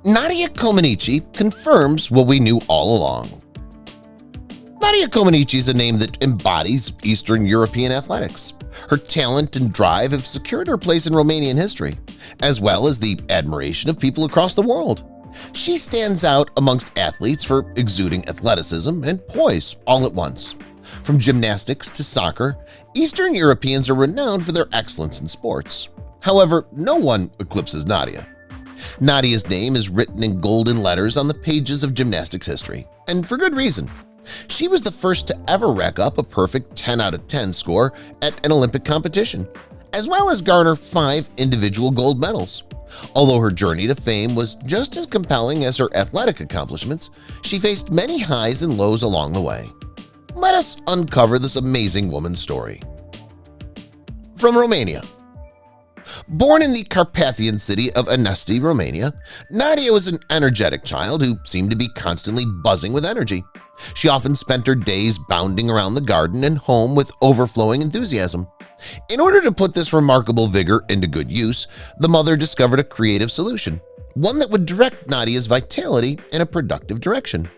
Nadia Comaneci confirms what we knew all along. Nadia Comaneci is a name that embodies Eastern European athletics. Her talent and drive have secured her place in Romanian history, as well as the admiration of people across the world. She stands out amongst athletes for exuding athleticism and poise all at once. From gymnastics to soccer, Eastern Europeans are renowned for their excellence in sports. However, no one eclipses Nadia. Nadia's name is written in golden letters on the pages of gymnastics history, and for good reason. She was the first to ever rack up a perfect 10 out of 10 score at an Olympic competition, as well as garner 5 individual gold medals. Although her journey to fame was just as compelling as her athletic accomplishments, she faced many highs and lows along the way. Let us uncover this amazing woman's story. From Romania. Born in the Carpathian city of Anesti, Romania, Nadia was an energetic child who seemed to be constantly buzzing with energy. She often spent her days bounding around the garden and home with overflowing enthusiasm. In order to put this remarkable vigor into good use, the mother discovered a creative solution, one that would direct Nadia's vitality in a productive direction.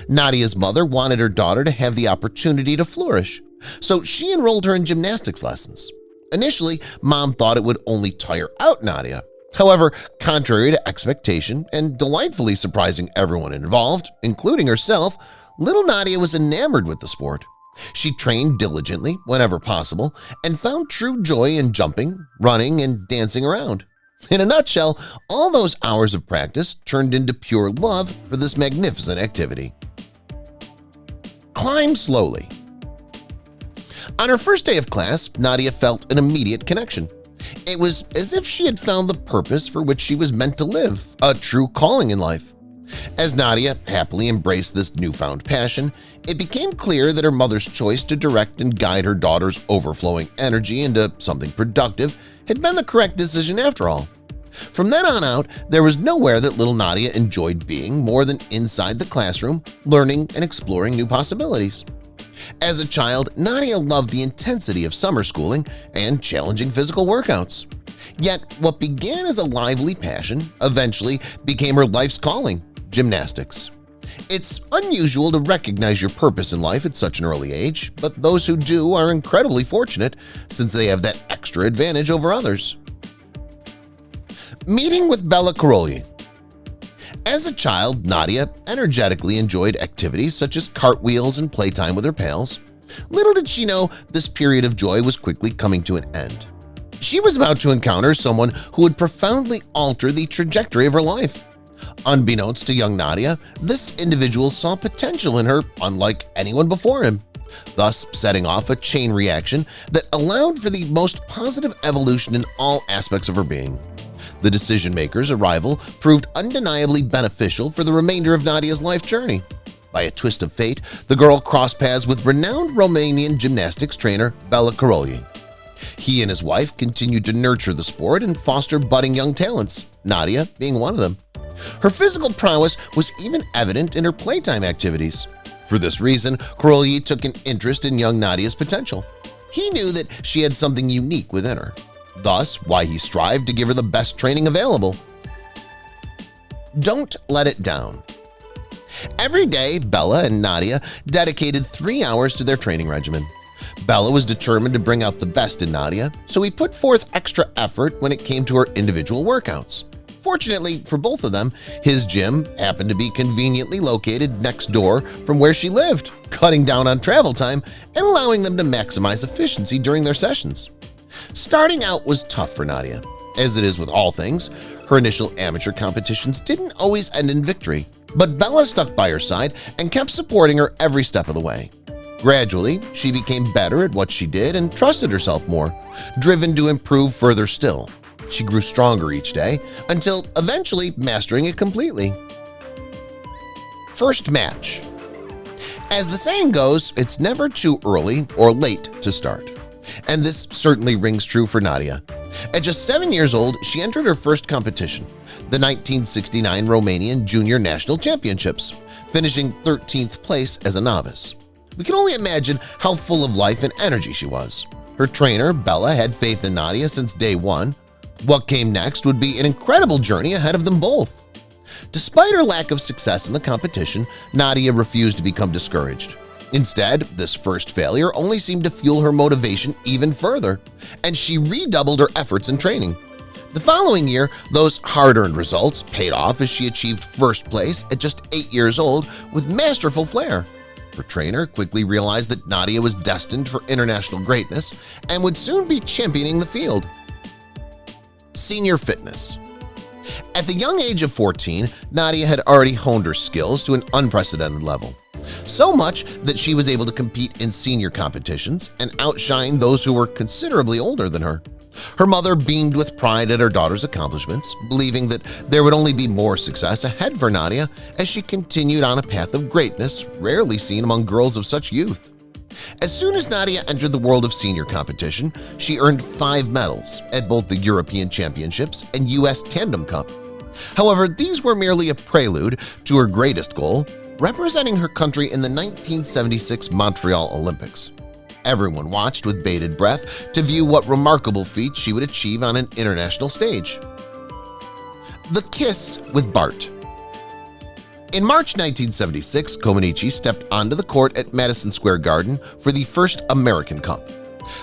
Nadia's mother wanted her daughter to have the opportunity to flourish, so she enrolled her in gymnastics lessons. Initially, Mom thought it would only tire out Nadia. However, contrary to expectation and delightfully surprising everyone involved, including herself, little Nadia was enamored with the sport. She trained diligently whenever possible and found true joy in jumping, running, and dancing around. In a nutshell, all those hours of practice turned into pure love for this magnificent activity. Climb slowly. On her first day of class, Nadia felt an immediate connection. It was as if she had found the purpose for which she was meant to live, a true calling in life. As Nadia happily embraced this newfound passion, it became clear that her mother's choice to direct and guide her daughter's overflowing energy into something productive had been the correct decision after all. From then on out, there was nowhere that little Nadia enjoyed being more than inside the classroom, learning and exploring new possibilities. As a child, Nadia loved the intensity of summer schooling and challenging physical workouts. Yet, what began as a lively passion eventually became her life's calling: gymnastics. It's unusual to recognize your purpose in life at such an early age, but those who do are incredibly fortunate since they have that extra advantage over others. Meeting with Bella Cori. As a child, Nadia energetically enjoyed activities such as cartwheels and playtime with her pals. Little did she know this period of joy was quickly coming to an end. She was about to encounter someone who would profoundly alter the trajectory of her life. Unbeknownst to young Nadia, this individual saw potential in her unlike anyone before him, thus setting off a chain reaction that allowed for the most positive evolution in all aspects of her being. The decision-maker's arrival proved undeniably beneficial for the remainder of Nadia's life journey. By a twist of fate, the girl crossed paths with renowned Romanian gymnastics trainer Bela Cori. He and his wife continued to nurture the sport and foster budding young talents, Nadia being one of them. Her physical prowess was even evident in her playtime activities. For this reason, Cori took an interest in young Nadia's potential. He knew that she had something unique within her. Thus, why he strived to give her the best training available. Don't let it down. Every day, Bella and Nadia dedicated 3 hours to their training regimen. Bella was determined to bring out the best in Nadia, so he put forth extra effort when it came to her individual workouts. Fortunately for both of them, his gym happened to be conveniently located next door from where she lived, cutting down on travel time and allowing them to maximize efficiency during their sessions. Starting out was tough for Nadia. As it is with all things, her initial amateur competitions didn't always end in victory, but Bella stuck by her side and kept supporting her every step of the way. Gradually, she became better at what she did and trusted herself more, driven to improve further still. She grew stronger each day until eventually mastering it completely. First match. As the saying goes, it's never too early or late to start. And this certainly rings true for Nadia. At just 7 years old, she entered her first competition, the 1969 Romanian Junior National Championships, finishing 13th place as a novice. We can only imagine how full of life and energy she was. Her trainer, Bella, had faith in Nadia since day one. What came next would be an incredible journey ahead of them both. Despite her lack of success in the competition, Nadia refused to become discouraged. Instead, this first failure only seemed to fuel her motivation even further, and she redoubled her efforts in training. The following year, those hard-earned results paid off as she achieved first place at just 8 years old with masterful flair. Her trainer quickly realized that Nadia was destined for international greatness and would soon be championing the field. Senior fitness. At the young age of 14, Nadia had already honed her skills to an unprecedented level. So much that she was able to compete in senior competitions and outshine those who were considerably older than her. Her mother beamed with pride at her daughter's accomplishments, believing that there would only be more success ahead for Nadia as she continued on a path of greatness rarely seen among girls of such youth. As soon as Nadia entered the world of senior competition, she earned 5 medals at both the European Championships and U.S. Tandem Cup. However, these were merely a prelude to her greatest goal, representing her country in the 1976 Montreal Olympics. Everyone watched with bated breath to view what remarkable feat she would achieve on an international stage. The Kiss with Bart. In March 1976, Comaneci stepped onto the court at Madison Square Garden for the first American Cup.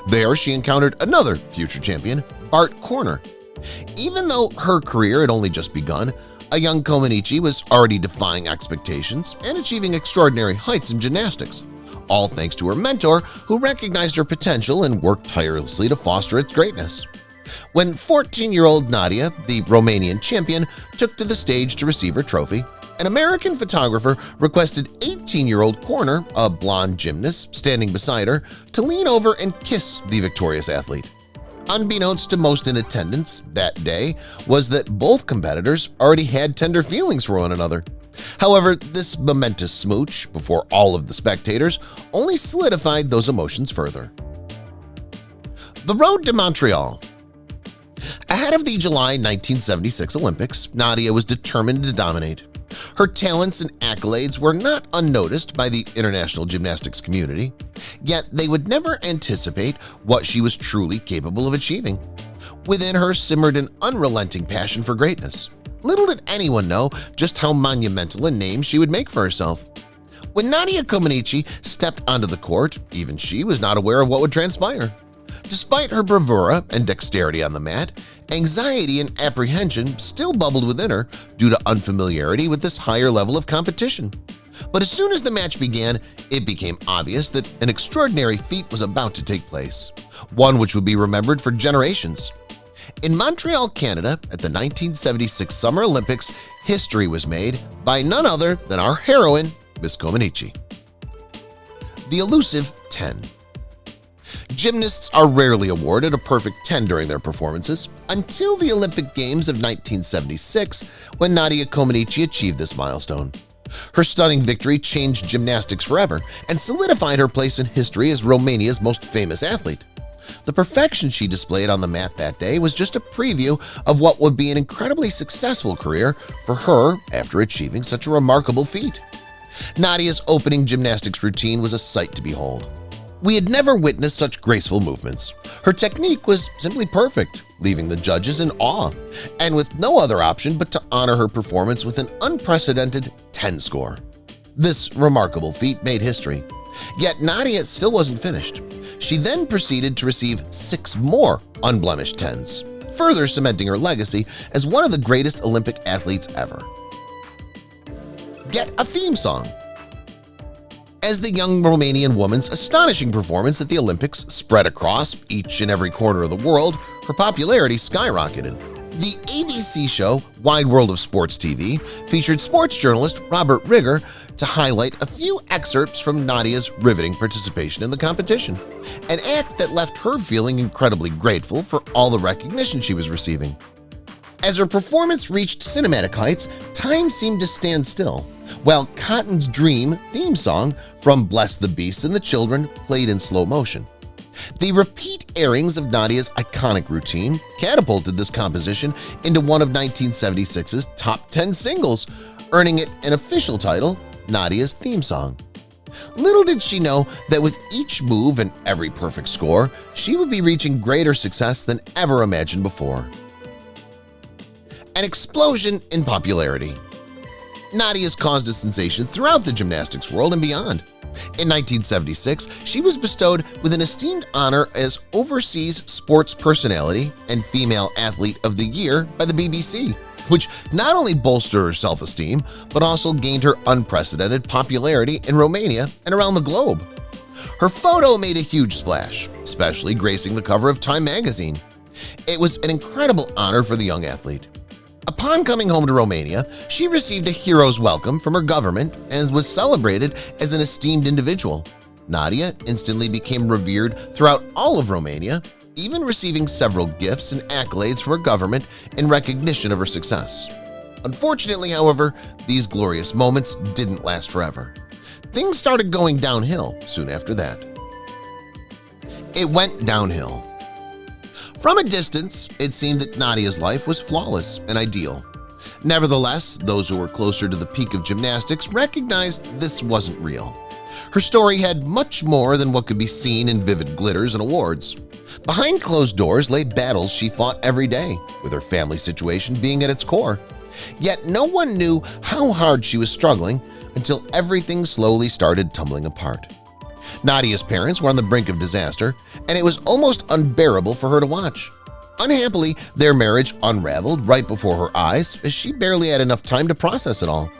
There, she encountered another future champion, Bart Corner. Even though her career had only just begun, a young Comaneci was already defying expectations and achieving extraordinary heights in gymnastics, all thanks to her mentor who recognized her potential and worked tirelessly to foster its greatness. When 14-year-old Nadia, the Romanian champion, took to the stage to receive her trophy, an American photographer requested 18-year-old Corner, a blonde gymnast standing beside her, to lean over and kiss the victorious athlete. Unbeknownst to most in attendance that day was that both competitors already had tender feelings for one another. However, this momentous smooch before all of the spectators only solidified those emotions further. The road to Montreal. Ahead of the July 1976 Olympics, Nadia was determined to dominate. Her talents and accolades were not unnoticed by the international gymnastics community, yet they would never anticipate what she was truly capable of achieving. Within her simmered an unrelenting passion for greatness. Little did anyone know just how monumental a name she would make for herself. When Nadia Comaneci stepped onto the court, even she was not aware of what would transpire. Despite her bravura and dexterity on the mat, anxiety and apprehension still bubbled within her due to unfamiliarity with this higher level of competition. But as soon as the match began, it became obvious that an extraordinary feat was about to take place, one which would be remembered for generations. In Montreal, Canada, at the 1976 Summer Olympics, history was made by none other than our heroine, Miss Comaneci. The elusive 10. Gymnasts are rarely awarded a perfect 10 during their performances until the Olympic Games of 1976, when Nadia Comaneci achieved this milestone. Her stunning victory changed gymnastics forever and solidified her place in history as Romania's most famous athlete. The perfection she displayed on the mat that day was just a preview of what would be an incredibly successful career for her after achieving such a remarkable feat. Nadia's opening gymnastics routine was a sight to behold. We had never witnessed such graceful movements. Her technique was simply perfect, leaving the judges in awe, and with no other option but to honor her performance with an unprecedented 10 score. This remarkable feat made history. Yet Nadia still wasn't finished. She then proceeded to receive 6 more unblemished 10s, further cementing her legacy as one of the greatest Olympic athletes ever. Get a theme song. As the young Romanian woman's astonishing performance at the Olympics spread across each and every corner of the world, her popularity skyrocketed. The ABC show Wide World of Sports TV featured sports journalist Robert Rigger to highlight a few excerpts from Nadia's riveting participation in the competition, an act that left her feeling incredibly grateful for all the recognition she was receiving. As her performance reached cinematic heights, time seemed to stand still, while Cotton's Dream theme song from Bless the Beasts and the Children played in slow motion. The repeat airings of Nadia's iconic routine catapulted this composition into one of 1976's top 10 singles, earning it an official title, Nadia's Theme Song. Little did she know that with each move and every perfect score, she would be reaching greater success than ever imagined before. An explosion in popularity. Nadia's caused a sensation throughout the gymnastics world and beyond. In 1976, she was bestowed with an esteemed honor as Overseas Sports Personality and Female Athlete of the Year by the BBC, which not only bolstered her self-esteem, but also gained her unprecedented popularity in Romania and around the globe. Her photo made a huge splash, especially gracing the cover of Time magazine. It was an incredible honor for the young athlete. Upon coming home to Romania, she received a hero's welcome from her government and was celebrated as an esteemed individual. Nadia instantly became revered throughout all of Romania, even receiving several gifts and accolades from her government in recognition of her success. Unfortunately, however, these glorious moments didn't last forever. Things started going downhill soon after that. It went downhill. From a distance, it seemed that Nadia's life was flawless and ideal. Nevertheless, those who were closer to the peak of gymnastics recognized this wasn't real. Her story had much more than what could be seen in vivid glitters and awards. Behind closed doors lay battles she fought every day, with her family situation being at its core. Yet no one knew how hard she was struggling until everything slowly started tumbling apart. Nadia's parents were on the brink of disaster, and it was almost unbearable for her to watch. Unhappily, their marriage unraveled right before her eyes as she barely had enough time to process it all.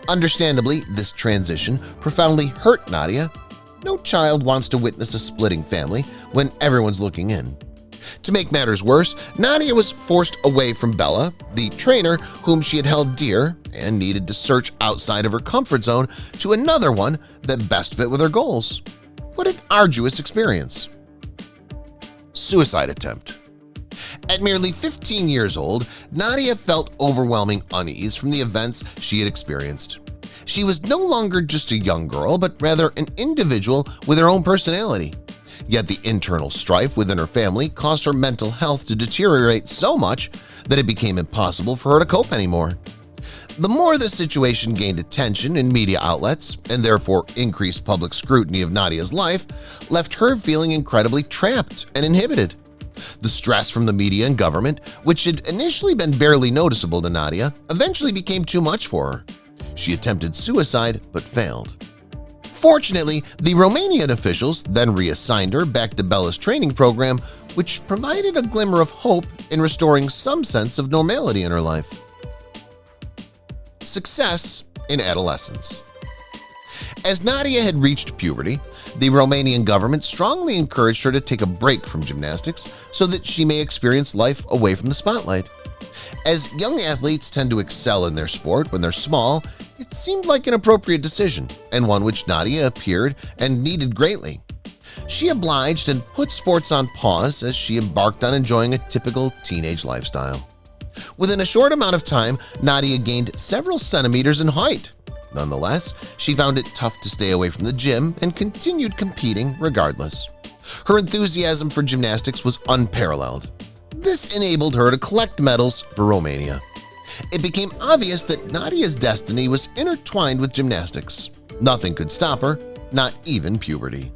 Understandably, this transition profoundly hurt Nadia. No child wants to witness a splitting family when everyone's looking in. To make matters worse, Nadia was forced away from Bella, the trainer whom she had held dear, and needed to search outside of her comfort zone to another one that best fit with her goals. What an arduous experience. Suicide attempt. At merely 15 years old, Nadia felt overwhelming unease from the events she had experienced. She was no longer just a young girl, but rather an individual with her own personality. Yet the internal strife within her family caused her mental health to deteriorate so much that it became impossible for her to cope anymore. The more the situation gained attention in media outlets, and therefore increased public scrutiny of Nadia's life, left her feeling incredibly trapped and inhibited. The stress from the media and government, which had initially been barely noticeable to Nadia, eventually became too much for her. She attempted suicide but failed. Fortunately, the Romanian officials then reassigned her back to Bella's training program, which provided a glimmer of hope in restoring some sense of normality in her life. Success in adolescence. As Nadia had reached puberty, the Romanian government strongly encouraged her to take a break from gymnastics so that she may experience life away from the spotlight. As young athletes tend to excel in their sport when they're small, it seemed like an appropriate decision, and one which Nadia appeared and needed greatly. She obliged and put sports on pause as she embarked on enjoying a typical teenage lifestyle. Within a short amount of time, Nadia gained several centimeters in height. Nonetheless, she found it tough to stay away from the gym and continued competing regardless. Her enthusiasm for gymnastics was unparalleled. This enabled her to collect medals for Romania. It became obvious that Nadia's destiny was intertwined with gymnastics. Nothing could stop her, not even puberty.